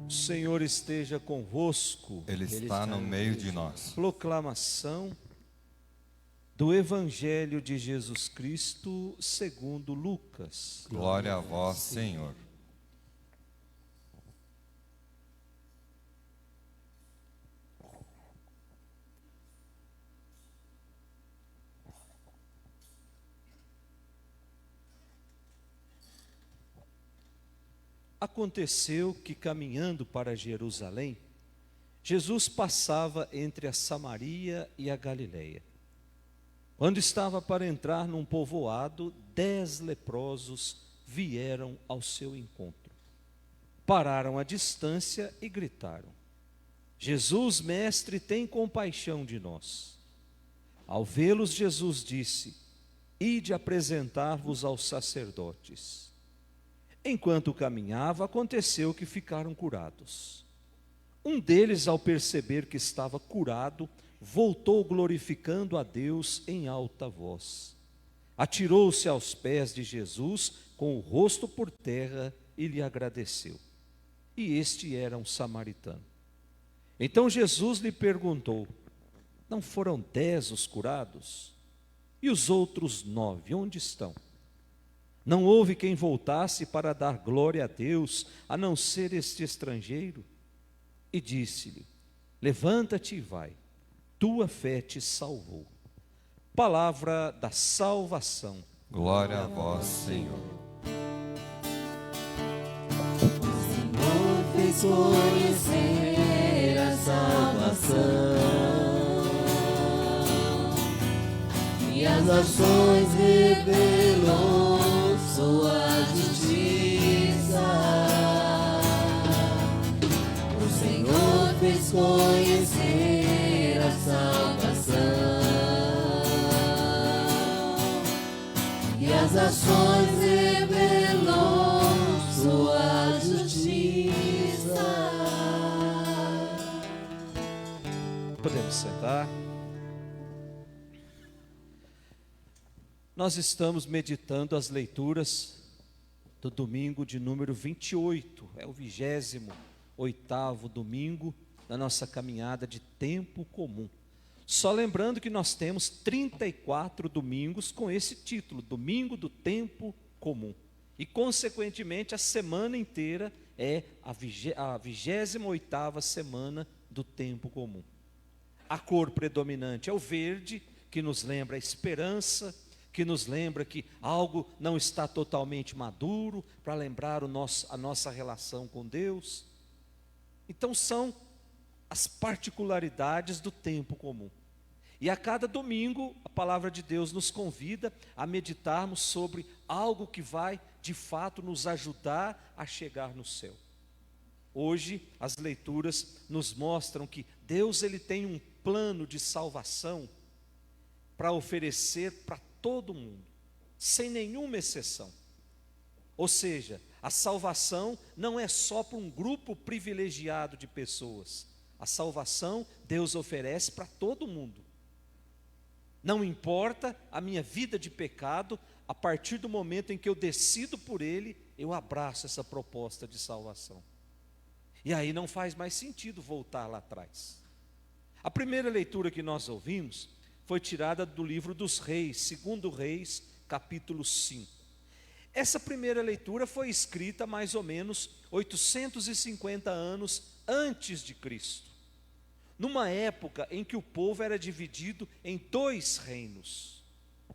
O Senhor esteja convosco. Ele está no meio de nós. Proclamação do Evangelho de Jesus Cristo segundo Lucas. Glória a vós, Senhor. Aconteceu que, caminhando para Jerusalém, Jesus passava entre a Samaria e a Galileia. Quando estava para entrar num povoado, 10 leprosos vieram ao seu encontro. Pararam à distância e gritaram: Jesus, mestre, tem compaixão de nós. Ao vê-los, Jesus disse: Ide apresentar-vos aos sacerdotes. Enquanto caminhava, aconteceu que ficaram curados. Um deles, ao perceber que estava curado, voltou glorificando a Deus em alta voz. Atirou-se aos pés de Jesus, com o rosto por terra, e lhe agradeceu. E este era um samaritano. Então Jesus lhe perguntou: Não foram 10 os curados? E os outros 9, onde estão? Não houve quem voltasse para dar glória a Deus, a não ser este estrangeiro? E disse-lhe: Levanta-te e vai, tua fé te salvou. Palavra da salvação. Glória a vós, Senhor. O Senhor fez conhecer a salvação, e as nações revelou sua justiça. O Senhor fez conhecer a salvação, e as nações revelou sua justiça. Podemos sentar. Nós estamos meditando as leituras do domingo de número 28, é o 28º domingo da nossa caminhada de tempo comum. Só lembrando que nós temos 34 domingos com esse título, Domingo do Tempo Comum. E consequentemente a semana inteira é a 28ª semana do tempo comum. A cor predominante é o verde, que nos lembra a esperança, que nos lembra que algo não está totalmente maduro, para lembrar a nossa relação com Deus. Então são as particularidades do tempo comum. E a cada domingo a palavra de Deus nos convida a meditarmos sobre algo que vai de fato nos ajudar a chegar no céu. Hoje as leituras nos mostram que Deus ele tem um plano de salvação para oferecer para todo mundo, sem nenhuma exceção. Ou seja, a salvação não é só para um grupo privilegiado de pessoas. A salvação Deus oferece para todo mundo. Não importa a minha vida de pecado, a partir do momento em que eu decido por Ele, eu abraço essa proposta de salvação. E aí não faz mais sentido voltar lá atrás. A primeira leitura que nós ouvimos foi tirada do livro dos Reis, 2 Reis, capítulo 5. Essa primeira leitura foi escrita mais ou menos 850 anos antes de Cristo, numa época em que o povo era dividido em 2 reinos.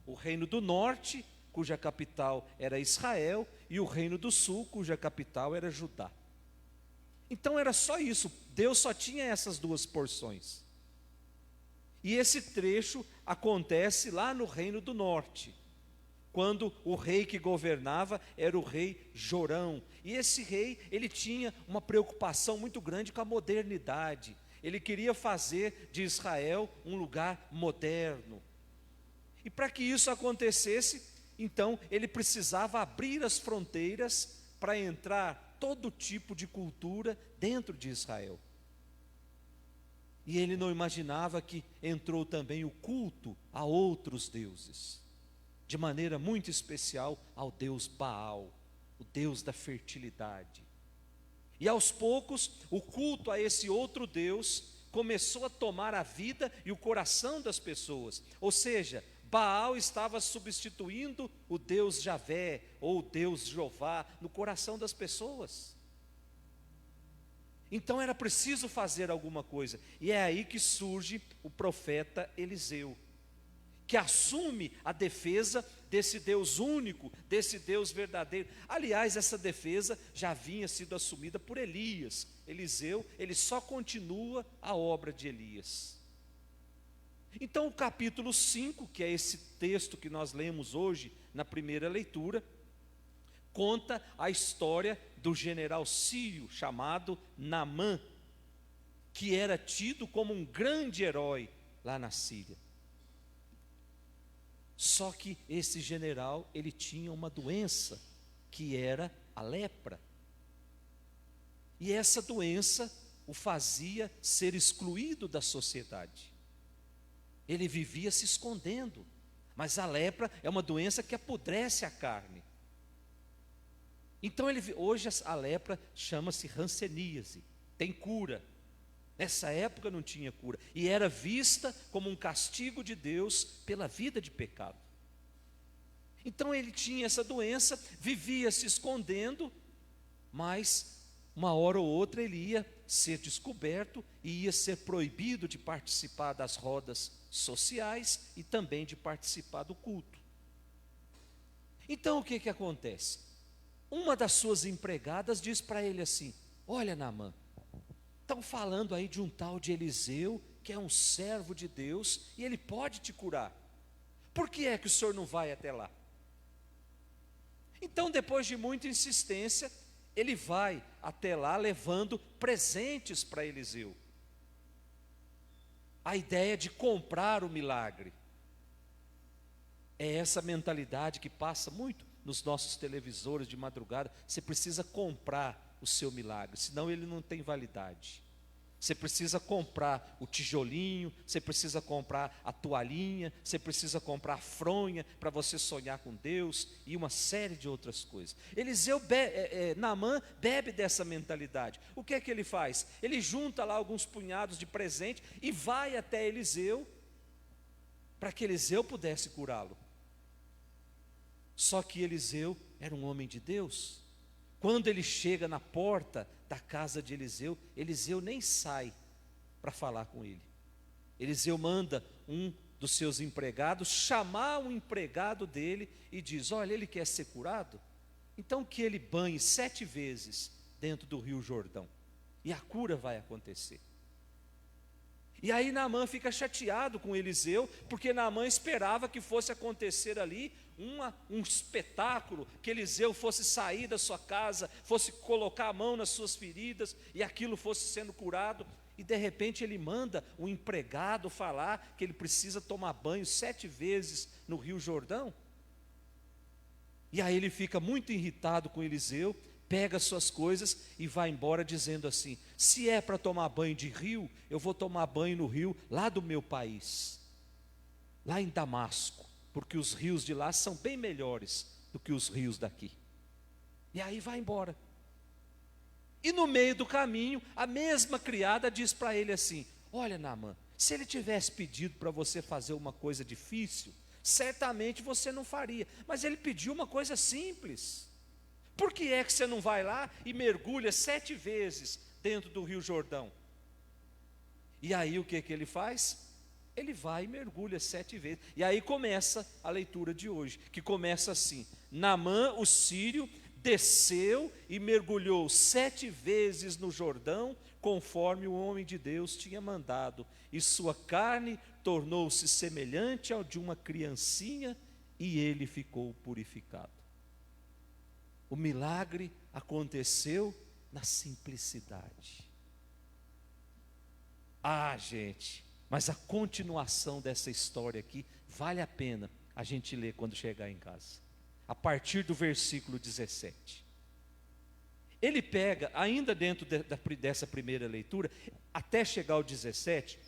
O reino do norte, cuja capital era Israel, e o reino do sul, cuja capital era Judá. Então era só isso, Deus só tinha essas 2 porções. E esse trecho acontece lá no reino do norte, quando o rei que governava era o rei Jorão. E esse rei, ele tinha uma preocupação muito grande com a modernidade. Ele queria fazer de Israel um lugar moderno. E para que isso acontecesse, então ele precisava abrir as fronteiras para entrar todo tipo de cultura dentro de Israel. E ele não imaginava que entrou também o culto a outros deuses, de maneira muito especial ao deus Baal, o deus da fertilidade. E aos poucos, o culto a esse outro deus começou a tomar a vida e o coração das pessoas. Ou seja, Baal estava substituindo o Deus Javé ou o Deus Jeová no coração das pessoas. Então era preciso fazer alguma coisa. E é aí que surge o profeta Eliseu, que assume a defesa desse Deus único, desse Deus verdadeiro. Aliás, essa defesa já havia sido assumida por Elias. Eliseu, ele só continua a obra de Elias. Então o capítulo 5, que é esse texto que nós lemos hoje na primeira leitura, conta a história do general sírio chamado Naamã, que era tido como um grande herói lá na Síria. Só que esse general, ele tinha uma doença, que era a lepra. E essa doença o fazia ser excluído da sociedade. Ele vivia se escondendo, mas a lepra é uma doença que apodrece a carne. Então hoje a lepra chama-se hanseníase, tem cura. Nessa época não tinha cura, e era vista como um castigo de Deus pela vida de pecado. Então ele tinha essa doença, vivia se escondendo, mas uma hora ou outra ele ia ser descoberto e ia ser proibido de participar das rodas sociais e também de participar do culto. Então o que acontece? Uma das suas empregadas diz para ele assim: olha, Naamã, estão falando aí de um tal de Eliseu, que é um servo de Deus, e ele pode te curar. Por que é que o senhor não vai até lá? Então, depois de muita insistência, ele vai até lá levando presentes para Eliseu. A ideia de comprar o milagre. É essa mentalidade que passa muito nos nossos televisores de madrugada. Você precisa comprar o seu milagre, senão ele não tem validade. Você precisa comprar o tijolinho, você precisa comprar a toalhinha, você precisa comprar a fronha para você sonhar com Deus e uma série de outras coisas. Naamã bebe dessa mentalidade. O que é que ele faz? Ele junta lá alguns punhados de presente e vai até Eliseu para que Eliseu pudesse curá-lo. Só que Eliseu era um homem de Deus. Quando ele chega na porta da casa de Eliseu, Eliseu nem sai para falar com ele. Eliseu manda um dos seus empregados chamar um empregado dele e diz: olha, ele quer ser curado? Então que ele banhe 7 vezes dentro do rio Jordão, e a cura vai acontecer. E aí Naamã fica chateado com Eliseu, porque Naamã esperava que fosse acontecer ali um espetáculo, que Eliseu fosse sair da sua casa, fosse colocar a mão nas suas feridas, e aquilo fosse sendo curado, e de repente ele manda um empregado falar que ele precisa tomar banho 7 vezes no rio Jordão. E aí ele fica muito irritado com Eliseu, pega suas coisas e vai embora dizendo assim: se é para tomar banho de rio, eu vou tomar banho no rio lá do meu país, lá em Damasco, porque os rios de lá são bem melhores do que os rios daqui. E aí vai embora. E no meio do caminho, a mesma criada diz para ele assim: olha, Naamã, se ele tivesse pedido para você fazer uma coisa difícil, certamente você não faria, mas ele pediu uma coisa simples. Por que é que você não vai lá e mergulha 7 vezes dentro do rio Jordão? E aí o que ele faz? Ele vai e mergulha 7 vezes. E aí começa a leitura de hoje, que começa assim: Naamã, o sírio, desceu e mergulhou 7 vezes no Jordão, conforme o homem de Deus tinha mandado, e sua carne tornou-se semelhante ao de uma criancinha, e ele ficou purificado. O milagre aconteceu na simplicidade. Ah, gente, mas a continuação dessa história aqui vale a pena a gente ler quando chegar em casa. A partir do versículo 17. Ele pega, ainda dentro dessa primeira leitura, até chegar ao 17,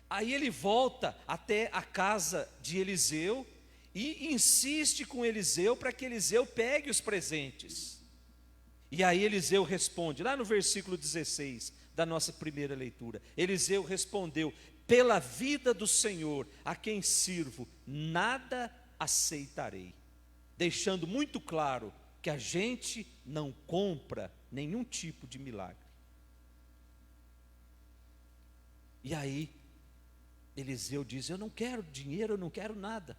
aí ele volta até a casa de Eliseu e insiste com Eliseu para que Eliseu pegue os presentes. E aí Eliseu responde, lá no versículo 16 da nossa primeira leitura, Eliseu respondeu: pela vida do Senhor, a quem sirvo, nada aceitarei. Deixando muito claro que a gente não compra nenhum tipo de milagre. E aí, Eliseu diz: eu não quero dinheiro, eu não quero nada.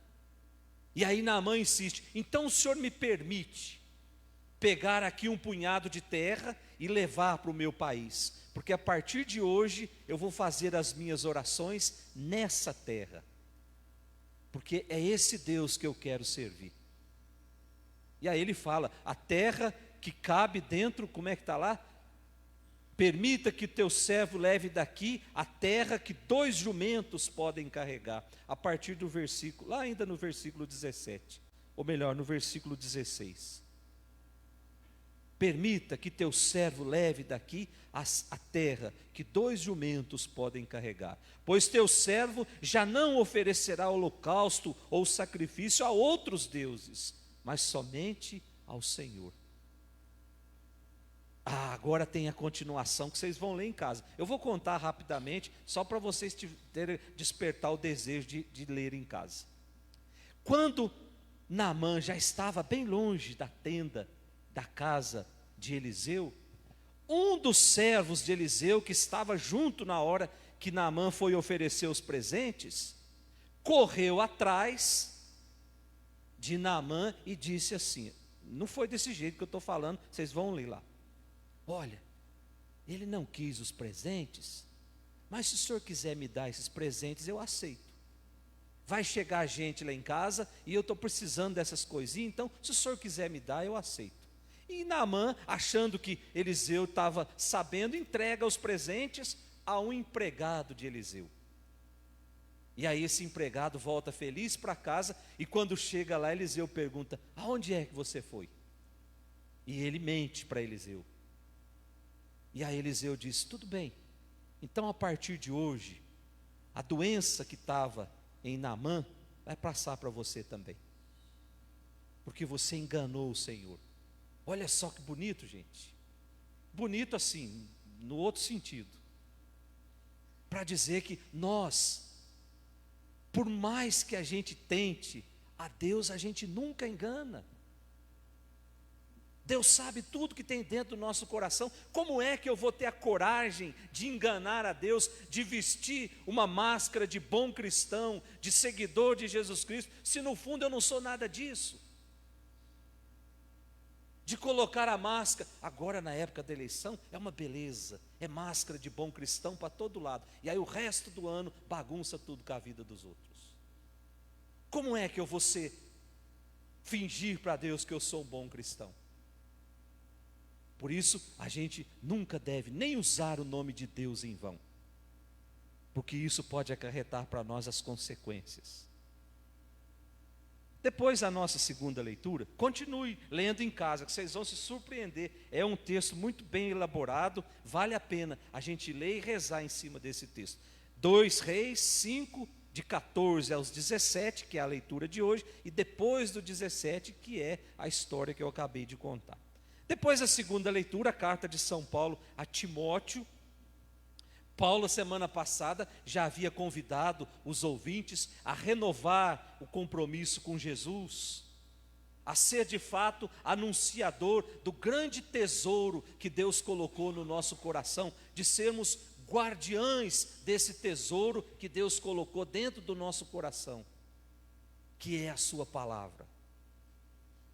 E aí Naamã insiste: então o senhor me permite pegar aqui um punhado de terra e levar para o meu país, porque a partir de hoje eu vou fazer as minhas orações nessa terra, porque é esse Deus que eu quero servir. E aí ele fala: a terra que cabe dentro, como é que está lá? Permita que teu servo leve daqui a terra que 2 jumentos podem carregar. A partir do versículo, lá ainda no versículo 17, ou melhor, no versículo 16. Permita que teu servo leve daqui a terra que 2 jumentos podem carregar, pois teu servo já não oferecerá holocausto ou sacrifício a outros deuses, mas somente ao Senhor. Agora tem a continuação que vocês vão ler em casa. Eu vou contar rapidamente, só para vocês despertar o desejo de ler em casa. Quando Naamã já estava bem longe da tenda da casa de Eliseu, um dos servos de Eliseu, que estava junto na hora que Naamã foi oferecer os presentes, correu atrás de Naamã e disse assim, não foi desse jeito que eu estou falando, vocês vão ler lá: olha, ele não quis os presentes, mas se o senhor quiser me dar esses presentes, eu aceito. Vai chegar gente lá em casa e eu estou precisando dessas coisinhas, então se o senhor quiser me dar, eu aceito. E Naamã, achando que Eliseu estava sabendo, entrega os presentes a um empregado de Eliseu. E aí esse empregado volta feliz para casa, e quando chega lá, Eliseu pergunta: aonde é que você foi? E ele mente para Eliseu. E aí Eliseu diz: tudo bem, então a partir de hoje, a doença que estava em Naamã vai passar para você também, porque você enganou o Senhor. Olha só que bonito, gente. Bonito assim, no outro sentido, para dizer que nós, por mais que a gente tente, a Deus a gente nunca engana. Deus sabe tudo que tem dentro do nosso coração. Como é que eu vou ter a coragem de enganar a Deus, de vestir uma máscara de bom cristão, de seguidor de Jesus Cristo, se no fundo eu não sou nada disso? De colocar a máscara, agora na época da eleição, é uma beleza, é máscara de bom cristão para todo lado, e aí o resto do ano bagunça tudo com a vida dos outros. Como é que eu vou fingir para Deus que eu sou um bom cristão? Por isso, a gente nunca deve nem usar o nome de Deus em vão, porque isso pode acarretar para nós as consequências. Depois da nossa segunda leitura, continue lendo em casa, que vocês vão se surpreender. É um texto muito bem elaborado, vale a pena a gente ler e rezar em cima desse texto. 2 Reis 5, de 14 aos 17, que é a leitura de hoje, e depois do 17, que é a história que eu acabei de contar. Depois da segunda leitura, a carta de São Paulo a Timóteo. Paulo, semana passada, já havia convidado os ouvintes a renovar o compromisso com Jesus, a ser de fato anunciador do grande tesouro que Deus colocou no nosso coração, de sermos guardiães desse tesouro que Deus colocou dentro do nosso coração, que é a sua palavra.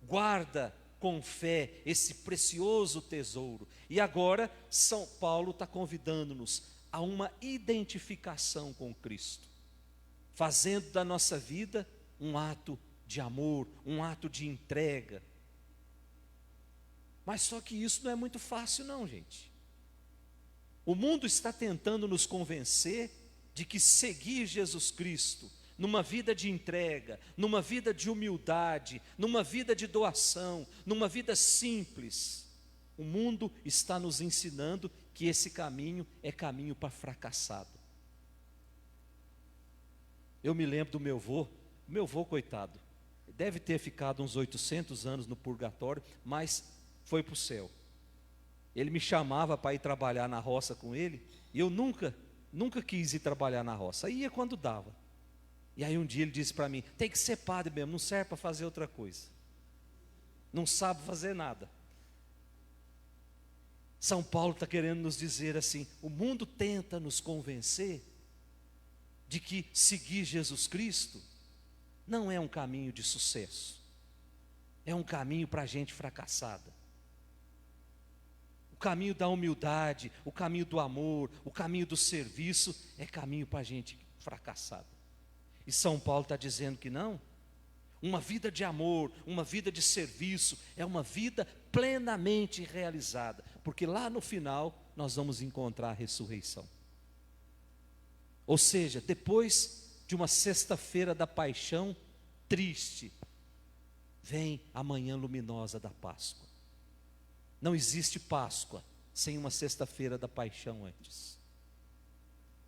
Guarda com fé esse precioso tesouro. E agora São Paulo está convidando-nos a uma identificação com Cristo, fazendo da nossa vida um ato de amor, um ato de entrega. Mas só que isso não é muito fácil não, gente. O mundo está tentando nos convencer de que seguir Jesus Cristo, numa vida de entrega, numa vida de humildade, numa vida de doação, numa vida simples, o mundo está nos ensinando que esse caminho é caminho para fracassado. Eu me lembro do meu avô, coitado, deve ter ficado uns 800 anos no purgatório, mas foi para o céu. Ele me chamava para ir trabalhar na roça com ele, e eu nunca quis ir trabalhar na roça, ia quando dava. E aí um dia ele disse para mim, tem que ser padre mesmo, não serve para fazer outra coisa, não sabe fazer nada. São Paulo está querendo nos dizer assim, o mundo tenta nos convencer de que seguir Jesus Cristo não é um caminho de sucesso, é um caminho para gente fracassada. O caminho da humildade, o caminho do amor, o caminho do serviço é caminho para gente fracassada. E São Paulo está dizendo que não. Uma vida de amor, uma vida de serviço, é uma vida plenamente realizada, porque lá no final nós vamos encontrar a ressurreição. Ou seja, depois de uma sexta-feira da paixão triste, vem a manhã luminosa da Páscoa. Não existe Páscoa sem uma sexta-feira da paixão antes.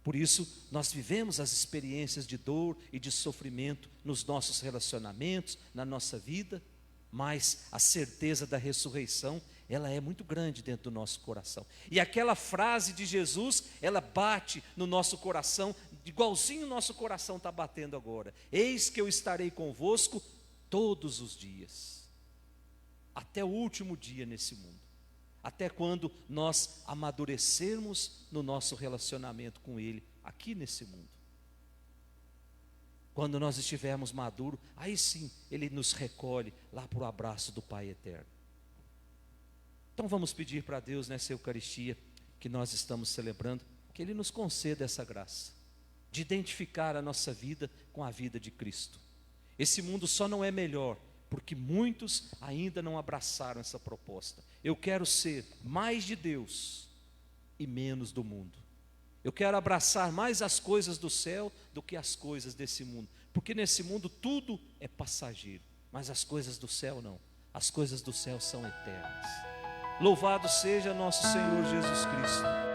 Por isso, nós vivemos as experiências de dor e de sofrimento nos nossos relacionamentos, na nossa vida, mas a certeza da ressurreição, ela é muito grande dentro do nosso coração. E aquela frase de Jesus, ela bate no nosso coração, igualzinho o nosso coração está batendo agora. Eis que eu estarei convosco todos os dias, até o último dia nesse mundo. Até quando nós amadurecermos no nosso relacionamento com Ele, aqui nesse mundo. Quando nós estivermos maduros, aí sim, Ele nos recolhe lá para o abraço do Pai Eterno. Então vamos pedir para Deus nessa Eucaristia que nós estamos celebrando, que Ele nos conceda essa graça, de identificar a nossa vida com a vida de Cristo. Esse mundo só não é melhor, porque muitos ainda não abraçaram essa proposta. Eu quero ser mais de Deus e menos do mundo. Eu quero abraçar mais as coisas do céu do que as coisas desse mundo, porque nesse mundo tudo é passageiro, mas as coisas do céu não. As coisas do céu são eternas. Louvado seja nosso Senhor Jesus Cristo.